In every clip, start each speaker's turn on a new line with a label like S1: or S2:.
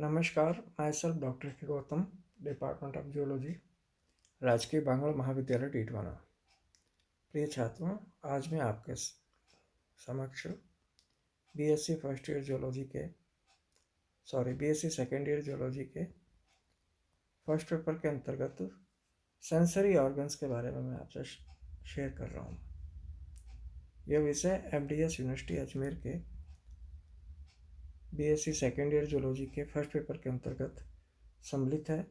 S1: नमस्कार, my self doctor के Gautam, department of geology, राजकीय बांगड़ महाविद्यालय डीडवाना। प्रिय छात्रों, आज मैं आपके समक्ष बीएससी फर्स्ट ईयर जियोलॉजी के बीएससी सेकेंड ईयर जियोलॉजी के फर्स्ट पेपर के अंतर्गत सेंसरी ऑर्गन्स के बारे में मैं आपसे शेयर कर रहा हूँ। यह विषय एमडीएस यूनिवर्सिटी अजमेर के बीएससी सेकेंड ईयर जियोलॉजी के फर्स्ट पेपर के अंतर्गत सम्मिलित है।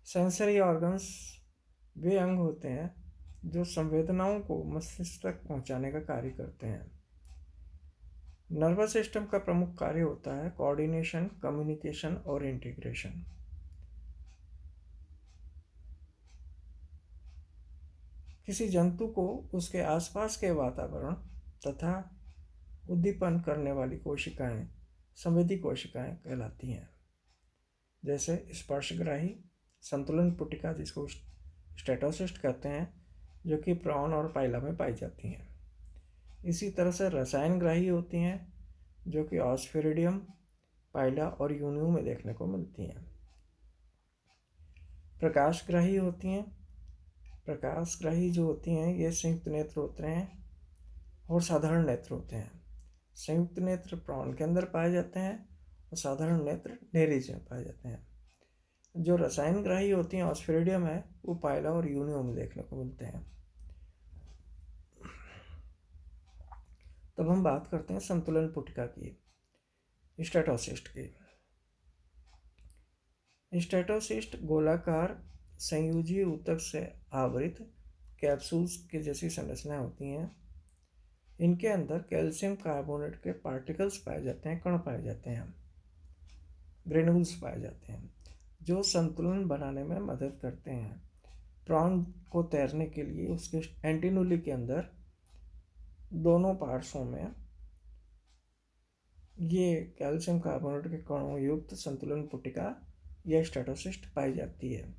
S1: सेंसरी ऑर्गन्स वे अंग होते हैं जो संवेदनाओं को मस्तिष्क तक पहुंचाने का कार्य करते हैं। नर्वस सिस्टम का प्रमुख कार्य होता है कोऑर्डिनेशन, कम्युनिकेशन और इंटीग्रेशन। किसी जंतु को उसके आसपास के वातावरण तथा उद्दीपन करने वाली कोशिकाएं संवेदी कोशिकाएं कहलाती हैं, जैसे स्पर्शग्राही, संतुलन पुटिका जिसको स्टेटोसिस्ट कहते हैं, जो कि प्रॉन और पाइला में पाई जाती हैं। इसी तरह से रसायनग्राही होती हैं, जो कि ऑस्फेरिडियम, पाइला और यूनियो में देखने को मिलती हैं। प्रकाशग्राही होती हैं। प्रकाशग्राही जो होती हैं ये संयुक्त नेत्र होते हैं और साधारण नेत्र होते हैं। संयुक्त नेत्र प्रॉन के अंदर पाए जाते हैं और साधारण नेत्र नेरिज में पाए जाते हैं। जो रसायनग्राही होती हैं ऑस्फेरिडियम है, वो पाइला और यूनियो में देखने को मिलते हैं। तब हम बात करते हैं संतुलन पुटिका की, स्टेटोसिस्ट की। स्टेटोसिस्ट गोलाकार संयोजी ऊतक से आवृत कैप्सूल्स के जैसी संरचना होती हैं। इनके अंदर कैल्शियम कार्बोनेट के पार्टिकल्स पाए जाते हैं, कण पाए जाते हैं, ग्रेन्यूल्स पाए जाते हैं, जो संतुलन बनाने में मदद करते हैं। प्रॉन को तैरने के लिए उसके एंटीनुली के अंदर दोनों पार्ट्सों में ये कैल्शियम कार्बोनेट के कणों युक्त संतुलन पुटिका या स्टेटोसिस्ट पाई जाती है,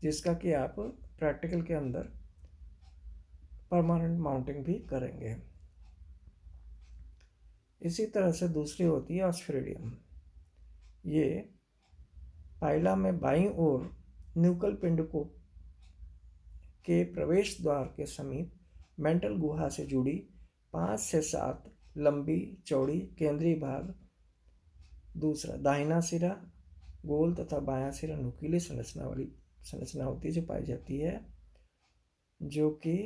S1: जिसका कि आप प्रैक्टिकल के अंदर परमानेंट माउंटिंग भी करेंगे। इसी तरह से दूसरी होती है ऑस्फेरिडियम। ये पाइला में बाईं ओर न्यूकल पिंड को के प्रवेश द्वार के समीप मेंटल गुहा से जुड़ी 5 से 7 लंबी चौड़ी केंद्रीय भाग, दूसरा दाहिना सिरा गोल तथा बायां सिरा नुकीली संरचना होती है जो पाई जाती है, जो कि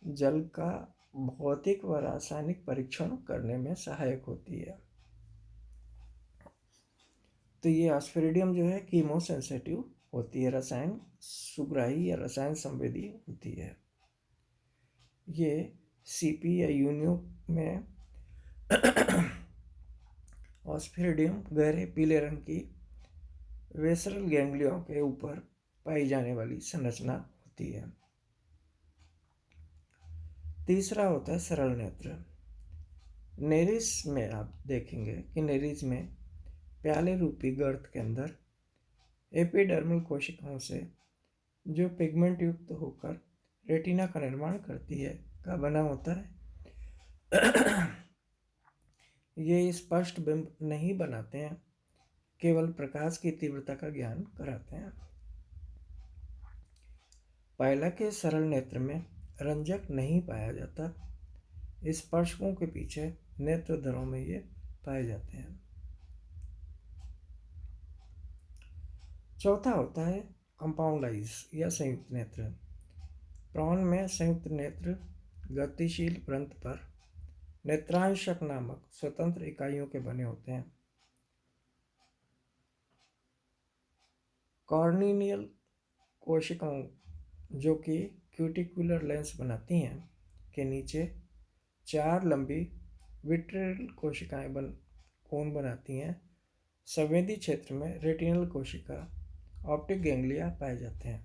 S1: जल का भौतिक व रासायनिक परीक्षण करने में सहायक होती है। तो ये ऑस्फेरिडियम जो है कीमोसेंसिटिव होती है, रसायन सुग्राही या रसायन संवेदी होती है। ये सीपी या यूनियो में ऑस्फेरिडियम गहरे पीले रंग की वेसरल गैंग्लियों के ऊपर पाई जाने वाली संरचना होती है। तीसरा होता है सरल नेत्र। नेरिस में आप देखेंगे कि नेरिस में प्याले रूपी गर्त के अंदर एपिडर्मल कोशिकाओं से जो पिगमेंट युक्त होकर रेटिना का निर्माण करती है का बना होता है। ये स्पष्ट बिंब नहीं बनाते हैं, केवल प्रकाश की तीव्रता का ज्ञान कराते हैं। पाइला के सरल नेत्र में रंजक नहीं पाया जाता। स्पर्शकों के पीछे नेत्र दरों में ये पाए जाते हैं। चौथा होता है कंपाउंड आइज या संयुक्त नेत्र। प्रॉन में संयुक्त नेत्र गतिशील वृत्त पर नेत्रांशक नामक स्वतंत्र इकाइयों के बने होते हैं। कॉर्निनियल कोशिकाओं जो कि क्यूटिकुलर लेंस बनाती हैं के नीचे 4 लंबी विट्रियल कोशिकाएं कोन बनाती हैं। संवेदी क्षेत्र में रेटिनल कोशिका, ऑप्टिक गैंग्लिया पाए जाते हैं।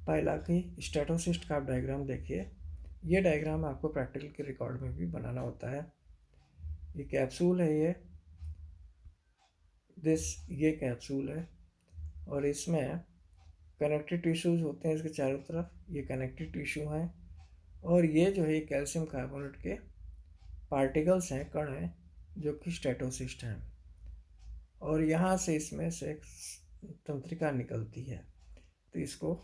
S1: पाइला की स्टेटोसिस्ट का आप डायग्राम देखिए। ये डायग्राम आपको प्रैक्टिकल के रिकॉर्ड में भी बनाना होता है। ये कैप्सूल है, ये कैप्सूल है और इसमें कनेक्टिव टिश्यूज होते हैं इसके चारों तरफ। ये कनेक्टिव टिश्यू हैं और ये जो है कैल्शियम कार्बोनेट के पार्टिकल्स हैं, कण हैं, जो कि स्टेटोसिस्ट हैं। और यहाँ से इसमें से एक तंत्रिका निकलती है, तो इसको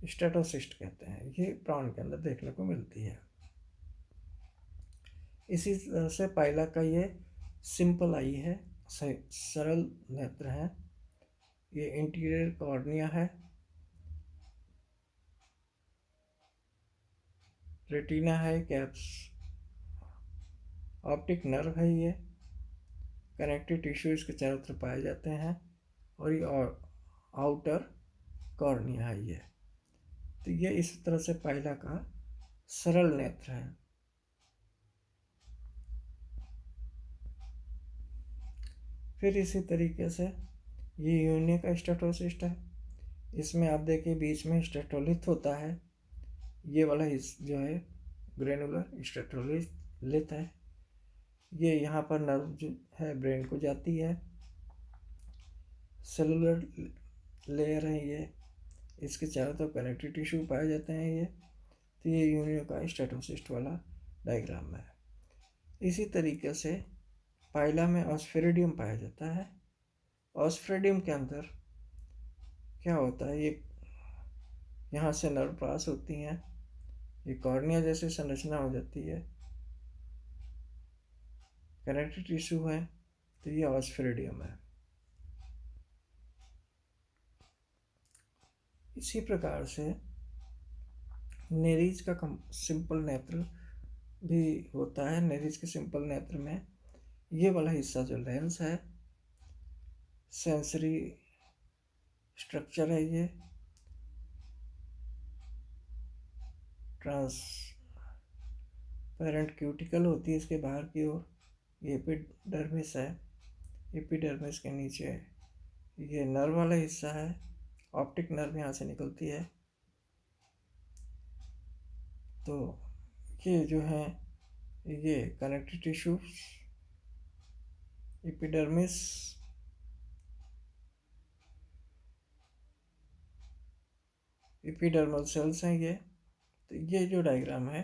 S1: स्टेटोसिस्ट कहते हैं। ये प्राण के अंदर देखने को मिलती है। इसी तरह से पाइला का ये सिंपल आई है, सरल नेत्र है। ये इंटीरियर कॉर्निया है, रेटिना है, कैप्स ऑप्टिक नर्व है, ये कनेक्टिव टिश्यू इसके चारों तरफ पाए जाते हैं, और ये आउटर कॉर्निया है ये। तो ये इस तरह से पाइला का सरल नेत्र है। फिर इसी तरीके से ये यूनिया का स्टेटोसिस्ट है। इसमें आप देखिए बीच में स्टेटोलिथ होता है। ये वाला जो है ग्रेनुलर स्टेटोलिथ है। ये यहाँ पर नर्व जो है ब्रेन को जाती है। सेलुलर लेयर है ये, इसके चारों तरफ कनेक्टिव टिश्यू पाए जाते हैं ये। तो ये यूनियो का स्टेटोसिस्ट वाला डायग्राम है। इसी तरीके से पाइला में ऑस्फेरिडियम पाया जाता है। ऑस्फेरिडियम के अंदर क्या होता है, ये यहाँ से नर्व पास होती हैं, ये कॉर्निया जैसी संरचना हो जाती है, कनेक्टिव टिश्यू है, तो ये ऑस्फेरिडियम है। इसी प्रकार से नेरीज का सिंपल नेत्र भी होता है। नेरीज के सिंपल नेत्र में ये वाला हिस्सा जो लेंस है, सेंसरी स्ट्रक्चर है, ये ट्रांसपेरेंट क्यूटिकल होती है इसके बाहर की ओर। ये एपिडर्मिस है, एपिडर्मिस के नीचे ये नर्व वाला हिस्सा है, ऑप्टिक नर्व यहाँ से निकलती है। तो ये जो है ये connective tissue, epidermis, epidermal cells हैं ये। तो ये जो डायग्राम है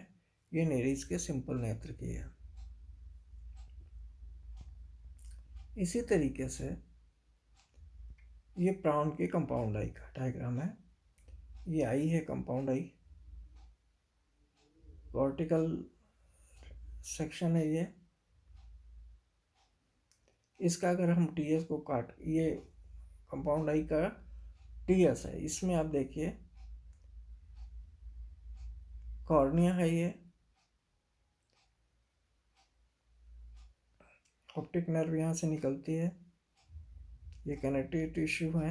S1: ये नेरीज के सिंपल नेत्र की है। इसी तरीके से ये प्राण के कंपाउंड आई का डायग्राम है। ये आई है कंपाउंड आई, वर्टिकल सेक्शन है ये। इसका अगर हम टीएस को काट, ये कंपाउंड आई का टीएस है। इसमें आप देखिए कॉर्निया है, ये ऑप्टिक नर्व यहाँ से निकलती है, ये कनेक्टिव टिश्यू है,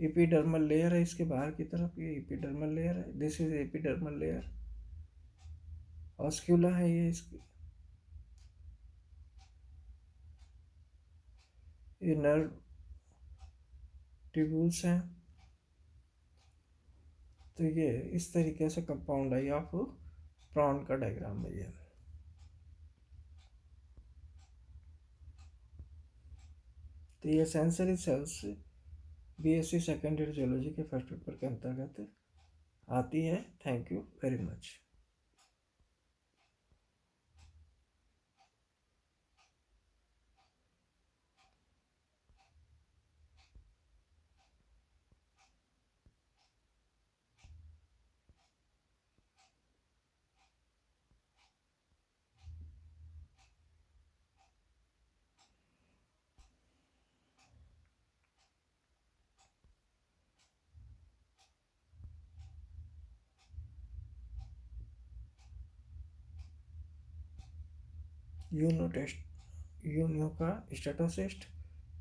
S1: एपिडर्मल लेयर है इसके बाहर की तरफ, ये एपिडर्मल लेयर है, दिस इज एपिडर्मल लेयर। ऑस्क्यूला है ये इसकी, ये नर्व ट्यूब्यूल्स हैं। तो ये इस तरीके से कंपाउंड आई ऑफ प्राण का डायग्राम है ये। तो ये sensory sales BSc second year geology के फर्स्ट पेपर के अंतर्गत आती है। Thank you very much. Unio का स्टेटोसिस्ट,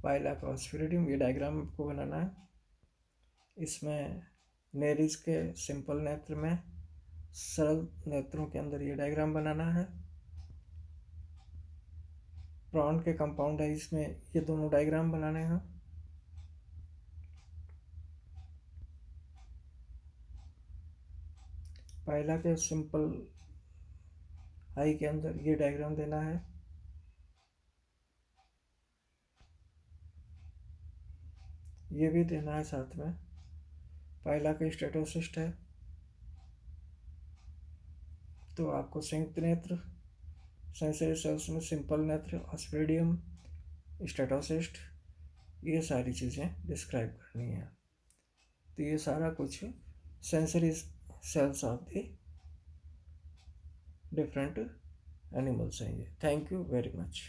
S1: पाइला का ऑस्फेरिडियम, ये डायग्राम आपको बनाना है। इसमें नेरीज के सिंपल नेत्र में सरल नेत्रों के अंदर ये डायग्राम बनाना है। प्राण के कंपाउंड है, इसमें ये दोनों डायग्राम बनाने हैं। पाइला के सिंपल आई के अंदर ये डायग्राम देना है। ये भी देना है साथ में। पाइला का स्टेटोसिस्ट है, तो आपको संयुक्त नेत्र, सेंसरी सेल्स में सिंपल नेत्र, ऑस्फेरिडियम, स्टेटोसिस्ट, ये सारी चीज़ें डिस्क्राइब करनी है। तो ये सारा कुछ sensory sales of the different animals हैं ये। Thank you very much.